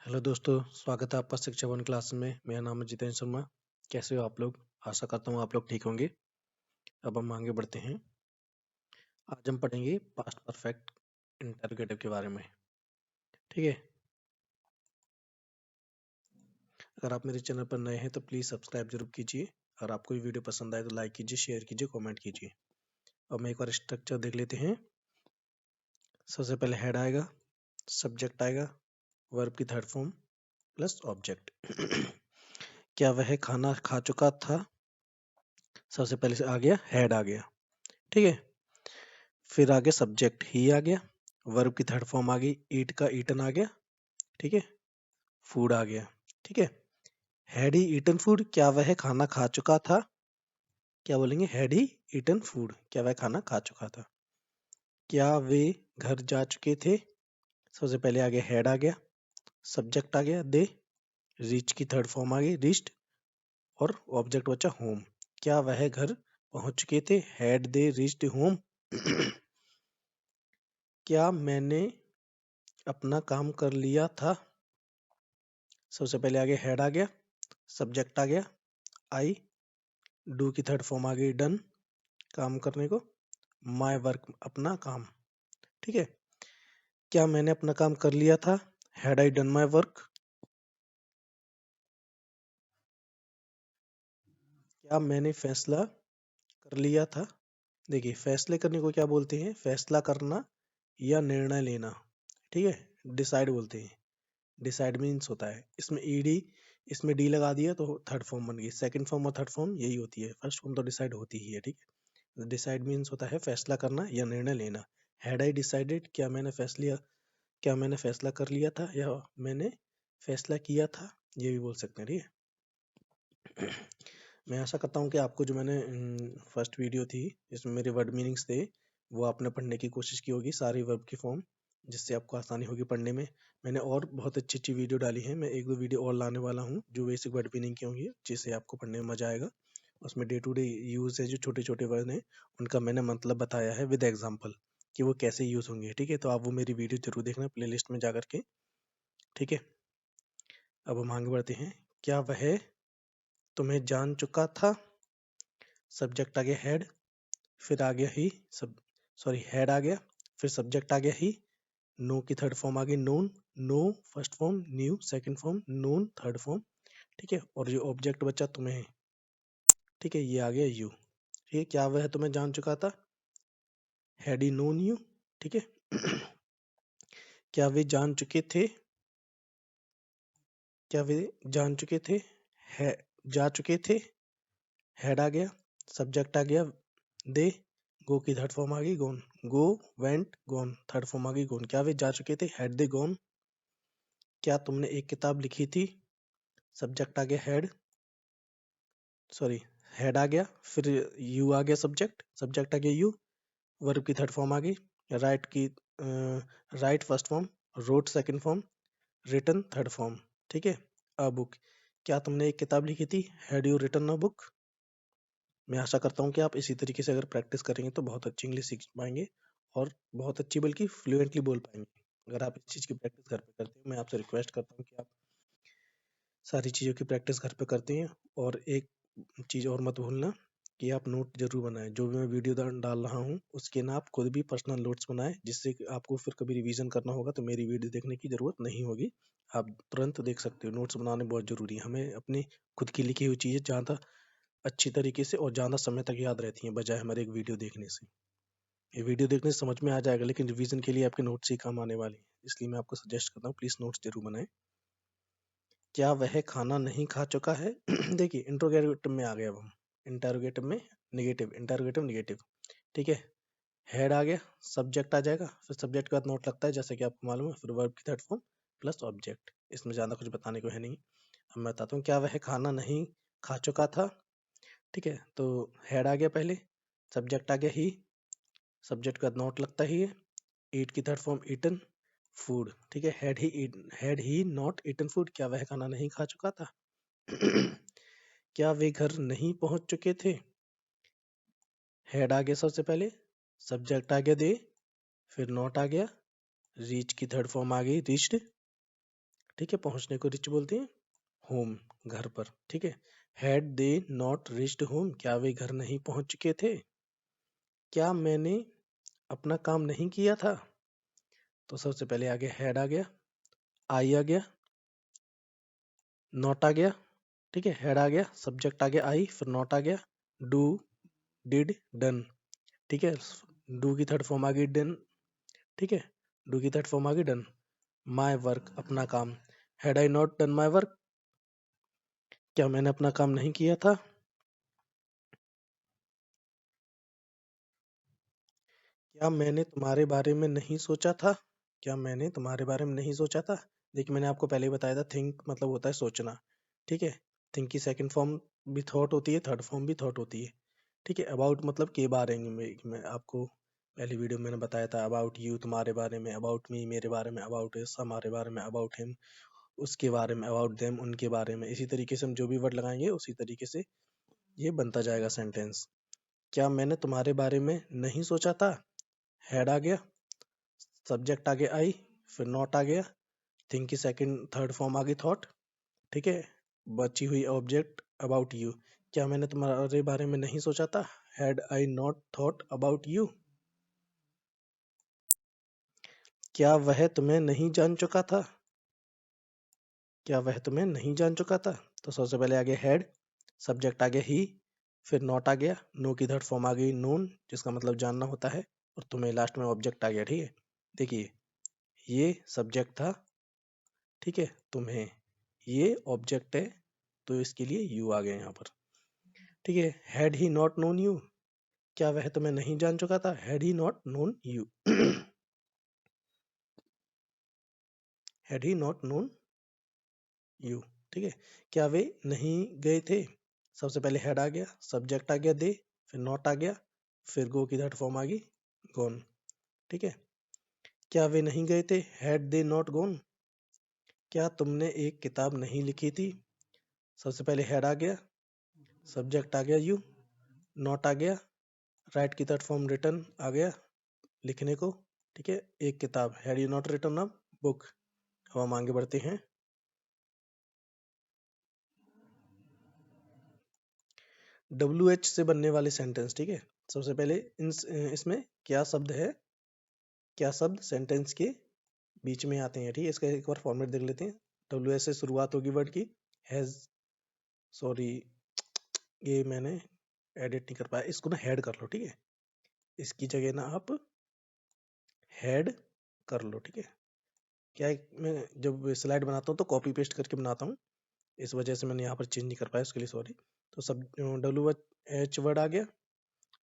Hello दोस्तों, स्वागत है आपका शिक्षा वन क्लास में। मेरा नाम है जितेंद्र शर्मा। कैसे हो आप लोग? आशा करता हूँ आप लोग ठीक होंगे। अब हम आगे बढ़ते हैं। आज हम पढ़ेंगे पास्ट परफेक्ट इंटरोगेटिव के बारे में। ठीक है। अगर आप मेरे चैनल पर नए हैं तो प्लीज़ सब्सक्राइब जरूर कीजिए। अगर आपको ये वीडियो पसंद आए तो लाइक कीजिए, शेयर कीजिए, कॉमेंट कीजिए। अब हम एक बार स्ट्रक्चर देख लेते हैं। सबसे पहले हेड आएगा, सब्जेक्ट आएगा, वर्ब की थर्ड फॉर्म प्लस ऑब्जेक्ट। क्या वह खाना खा चुका था? सबसे पहले से आ गया, हेड आ गया। ठीक है। फिर आ गया सब्जेक्ट, ही आ गया। वर्ब की थर्ड फॉर्म आ गई, ईट का ईटन आ गया। ठीक है। फूड आ गया। ठीक है। हैड ही ईटन फूड, क्या वह खाना खा चुका था? क्या बोलेंगे? हैड ही ईटन फूड, क्या वह खाना खा चुका था। क्या वे घर जा चुके थे? सबसे पहले आ गया, हैड आ गया, सब्जेक्ट आ गया, दे, रीच की थर्ड फॉर्म आ गई, रीच्ड, और ऑब्जेक्ट बचा होम। क्या वह घर पहुंच चुके थे? Had they reached home? क्या मैंने अपना काम कर लिया था? सबसे पहले आ गया, हेड आ गया, सब्जेक्ट आ गया, आई, डू की थर्ड फॉर्म आ गई, डन, काम करने को, माई वर्क, अपना काम। ठीक है। क्या मैंने अपना काम कर लिया था? Had I done my work? क्या मैंने फैसला कर लिया था? देखिए, फैसले करने को क्या बोलते हैं? फैसला करना या निर्णय लेना। ठीक है। डिसाइड बोलते हैं। डिसाइड मीन्स होता है, इसमें ईडी, इसमें डी लगा दिया तो थर्ड फॉर्म बन गई। सेकंड फॉर्म और थर्ड फॉर्म यही होती है, फर्स्ट फॉर्म तो डिसाइड होती ही है। ठीक है। डिसाइड मीन्स होता है फैसला करना या निर्णय लेना। हैड आई डिसाइडेड, क्या मैंने फैसला कर लिया था या मैंने फैसला किया था, ये भी बोल सकते हैं। ठीक है। मैं आशा करता हूँ कि आपको जो मैंने फर्स्ट वीडियो थी जिसमें मेरे वर्ड मीनिंग्स थे वो आपने पढ़ने की कोशिश की होगी, सारी वर्ब की फॉर्म, जिससे आपको आसानी होगी पढ़ने में। मैंने और बहुत अच्छी अच्छी वीडियो डाली है, मैं एक दो वीडियो और लाने वाला हूँ जो बेसिक वर्ड मीनिंग की होंगी, जिससे आपको पढ़ने में मजा आएगा। उसमें डे टू डे यूज है, जो छोटे छोटे वर्ड हैं उनका मैंने मतलब बताया है विद एग्जाम्पल कि वो कैसे यूज होंगे। ठीक है। तो आप वो मेरी वीडियो जरूर देखना प्ले लिस्ट में जा करके। ठीक है। अब हम आगे बढ़ते हैं। क्या वह तुम्हें जान चुका था? सब्जेक्ट आ गया, हेड, फिर आ गया ही, हेड आ गया, फिर सब्जेक्ट आ गया ही, नो की थर्ड फॉर्म आ गई, known, know first form, knew second form, known third form. ठीक है। और जो ऑब्जेक्ट बचा तुम्हें, ठीक है, ये आ गया यू। ठीक है। क्या वह तुम्हें जान चुका था? Had he known you? ठीक है। क्या वे जान चुके थे? क्या वे जान चुके थे? है, जा चुके थे, हेड आ गया, सब्जेक्ट आ गया, दे, गो की थर्ड फॉर्म आ गई, गोन, गो, वेंट, गोन, थर्ड फॉर्म आ गई, गोन। क्या वे जा चुके थे? हैड दे गोन? क्या तुमने एक किताब लिखी थी? सब्जेक्ट आ गया, हेड आ गया, फिर यू आ गया, सब्जेक्ट आ गया यू, वर्ब की थर्ड फॉर्म आ गई, राइट की write first form, wrote second form, written third form. ठीक है। अ बुक, क्या तुमने एक किताब लिखी थी? Had you written a book? मैं आशा करता हूँ कि आप इसी तरीके से अगर प्रैक्टिस करेंगे तो बहुत अच्छी इंग्लिश सीख पाएंगे और बहुत अच्छी बल्कि फ्लुएंटली बोल पाएंगे। अगर आप इस चीज़ की प्रैक्टिस घर पे करते हैं, मैं आपसे रिक्वेस्ट करता हूँ कि आप सारी चीज़ों की प्रैक्टिस घर पे करते हैं। और एक चीज़ और मत भूलना कि आप नोट जरूर बनाएं। जो भी मैं वीडियो डाल रहा हूँ उसके ना आप खुद भी पर्सनल नोट्स बनाएं, जिससे कि आपको फिर कभी रिवीजन करना होगा तो मेरी वीडियो देखने की ज़रूरत नहीं होगी, आप तुरंत देख सकते हो। नोट्स बनाने बहुत ज़रूरी है। हमें अपनी खुद की लिखी हुई चीज़ें ज़्यादा अच्छी तरीके से और ज़्यादा समय तक याद रहती हैं बजाय हमारे एक वीडियो देखने से। ये वीडियो देखने से समझ में आ जाएगा लेकिन रिवीजन के लिए आपके नोट्स ही काम आने वाले हैं, इसलिए मैं आपको सजेस्ट करता हूँ प्लीज़ नोट्स जरूर बनाएं। क्या वह खाना नहीं खा चुका है? देखिए, इंट्रोगेटिव में आ गए अब हम। इंटरोगेटिव में नेगेटिव, इंटरोगेटिव नेगेटिव। ठीक है। हेड आ गया, सब्जेक्ट आ जाएगा, फिर सब्जेक्ट के बाद नोट लगता है जैसे कि आपको मालूम है, फिर वर्ब की थर्ड फॉर्म प्लस ऑब्जेक्ट। इसमें ज़्यादा कुछ बताने को है नहीं। अब मैं बताता हूँ, क्या वह खाना नहीं खा चुका था? ठीक है। तो हेड आ गया पहले, सब्जेक्ट आ गया ही, सब्जेक्ट के बाद नोट लगता ही है, ईट की थर्ड फॉर्म ईटन, फूड। ठीक है। Had he not eaten food, क्या वह खाना नहीं खा चुका था? क्या वे घर नहीं पहुंच चुके थे? हेड आ गया सबसे पहले, सब्जेक्ट आ गया दे, फिर नॉट आ गया, रीच की थर्ड फॉर्म आ गई रीच्ड, ठीक है, पहुंचने को रिच बोलते हैं होम, घर पर। ठीक है, had they not reached home, क्या वे घर नहीं पहुंच चुके थे? क्या मैंने अपना काम नहीं किया था? तो सबसे पहले आगे हैड आ गया, आई आ गया, नॉट आ गया। ठीक है, हेड आ गया, सब्जेक्ट आ गया आई, फिर नॉट आ गया, डू, डिड, डन। ठीक है, डू की थर्ड फॉर्म आ गई डन। ठीक है, डू की थर्ड फॉर्म आ गई डन। माई वर्क, अपना काम, had I not done my work, क्या मैंने अपना काम नहीं किया था? क्या मैंने तुम्हारे बारे में नहीं सोचा था? क्या मैंने तुम्हारे बारे में नहीं सोचा था? देखिए, मैंने आपको पहले ही बताया था, थिंक मतलब होता है सोचना। ठीक है, थिंक की सेकंड फॉर्म भी थॉट होती है, थर्ड फॉर्म भी थॉट होती है। ठीक है, अबाउट मतलब के बारे में, मैं आपको पहली वीडियो में मैंने बताया था, अबाउट यू तुम्हारे बारे में, अबाउट मी मेरे बारे में, अबाउट अस हमारे बारे में, अबाउट हिम उसके बारे में, अबाउट देम उनके बारे में। इसी तरीके से हम जो भी वर्ड लगाएंगे उसी तरीके से ये बनता जाएगा सेंटेंस। क्या मैंने तुम्हारे बारे में नहीं सोचा था? हेड आ गया, सब्जेक्ट आगे आई, फिर नॉट आ गया, थिंक की सेकंड थर्ड फॉर्म आ गई थॉट। ठीक है, बची हुई ऑब्जेक्ट अबाउट यू, क्या मैंने तुम्हारे बारे में नहीं सोचा था? Had I not thought about you? क्या वह तुम्हें नहीं जान चुका था? क्या वह तुम्हें नहीं जान चुका था? तो सबसे पहले आ गया हैड, सब्जेक्ट आ गया ही, फिर नॉट आ गया, नो की थर्ड फॉर्म आ गई नोन, जिसका मतलब जानना होता है, और तुम्हें लास्ट में ऑब्जेक्ट आ गया। ठीक है, देखिए ये सब्जेक्ट था, ठीक है, तुम्हें ये ऑब्जेक्ट है, तो इसके लिए यू आ गया यहाँ पर। ठीक है, had he not known you, क्या वह तुम्हें नहीं जान चुका था? Had he not known you, had he not known you. ठीक है, क्या वे नहीं गए थे? सबसे पहले हेड आ गया, सब्जेक्ट आ गया दे, फिर नॉट आ गया, फिर गो की थर्ड फॉर्म आ गई गॉन। ठीक है, क्या वे नहीं गए थे? हैड दे नॉट गॉन, क्या तुमने एक किताब नहीं लिखी थी? सबसे पहले हेड आ गया, सब्जेक्ट आ गया यू, नॉट आ गया, राइट की थर्ड फॉर्म रिटर्न आ गया, लिखने को। ठीक है, एक किताब, had you not return a book. अब हम आगे बढ़ते हैं। WH से बनने वाले सेंटेंस। ठीक है, सबसे पहले इसमें क्या शब्द है, क्या शब्द सेंटेंस के बीच में आते हैं? ठीक है, इसका एक बार फॉर्मेट देख लेते हैं। WH से शुरुआत होगी वर्ड की, हैज, सॉरी ये मैंने एडिट नहीं कर पाया, इसको ना हेड कर लो। ठीक है, इसकी जगह ना आप हेड कर लो। ठीक है, क्या है, मैं जब स्लाइड बनाता हूँ तो कॉपी पेस्ट करके बनाता हूँ, इस वजह से मैंने यहाँ पर चेंज नहीं कर पाया, उसके लिए सॉरी। तो सब WH वर्ड आ गया,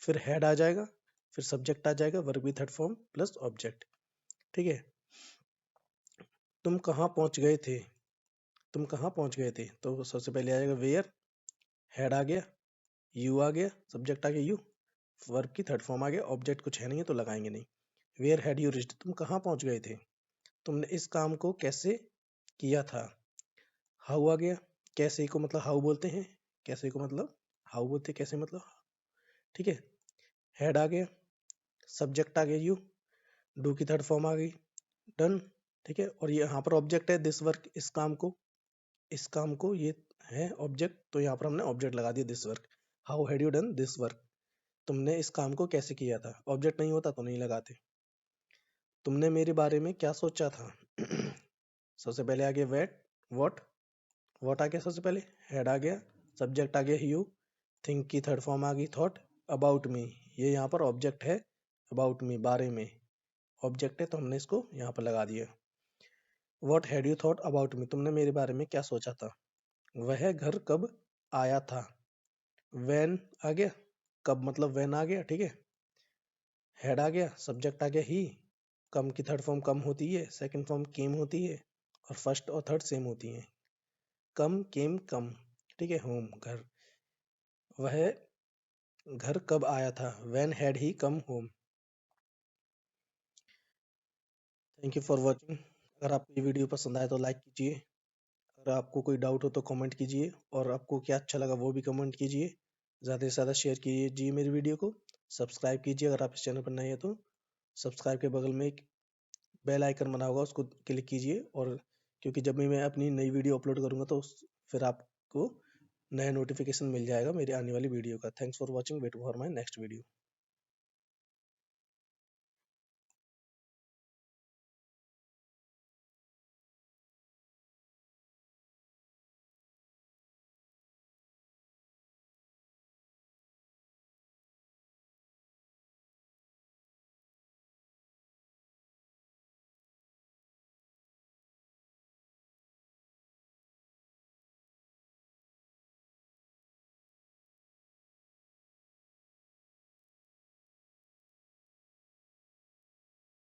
फिर हेड आ जाएगा, फिर सब्जेक्ट आ जाएगा, वर्ब की थर्ड फॉर्म प्लस ऑब्जेक्ट। ठीक है, तुम कहाँ पहुंच गए थे? तुम कहाँ पहुंच गए थे? तो सबसे पहले आ जाएगा वेयर, हेड आ गया, यू आ गया, सब्जेक्ट आ गया यू, वर्ब की थर्ड फॉर्म आ गया, ऑब्जेक्ट कुछ है नहीं है तो लगाएंगे नहीं। वेयर हैड यू रिच्ड, तुम कहाँ पहुंच गए थे? तुमने इस काम को कैसे किया था? हाउ आ गया, कैसे को मतलब हाउ बोलते हैं, कैसे को मतलब हाउ बोलते हैं, कैसे मतलब। ठीक है, हेड आ गया, सब्जेक्ट आ गया यू, डू की थर्ड फॉर्म आ गई डन। ठीक है, और ये यहाँ पर ऑब्जेक्ट है दिस वर्क, इस काम को ये है ऑब्जेक्ट, तो यहाँ पर हमने ऑब्जेक्ट लगा दिया this work. How had you done this work, तुमने इस काम को कैसे किया था? ऑब्जेक्ट नहीं होता तो नहीं लगाते। तुमने मेरे बारे में क्या सोचा था? सबसे पहले आ गया वेट, वॉट, वॉट आ गया सबसे पहले, हेड आ गया, सब्जेक्ट आ गया यू, थिंक की थर्ड फॉर्म आ गई थॉट, अबाउट मी, ये यहाँ पर ऑब्जेक्ट है, अबाउट मी बारे में ऑब्जेक्ट है, तो हमने इसको यहाँ पर लगा दिया। What had you thought about me, तुमने मेरे बारे में क्या सोचा था? वह घर कब आया था? वैन आ गया, कब मतलब वैन आ गया। ठीक है, हेड आ गया, सब्जेक्ट आ गया ही, कम की थर्ड फॉर्म कम होती है, सेकंड फॉर्म केम होती है, और फर्स्ट और थर्ड सेम होती है, कम केम कम। ठीक है, होम घर, वह घर कब आया था? When had he come home. Thank you for watching. अगर आपको ये वीडियो पसंद आए तो लाइक कीजिए, अगर आपको कोई डाउट हो तो कमेंट कीजिए, और आपको क्या अच्छा लगा वो भी कमेंट कीजिए। ज़्यादा से ज़्यादा शेयर कीजिए मेरी वीडियो को, सब्सक्राइब कीजिए अगर आप इस चैनल पर नए हैं तो। सब्सक्राइब के बगल में एक बेल आइकन बना होगा, उसको क्लिक कीजिए, और क्योंकि जब भी मैं अपनी नई वीडियो अपलोड करूँगा तो फिर आपको नया नोटिफिकेशन मिल जाएगा मेरी आने वाली वीडियो का। Thanks for watching, wait for my next video.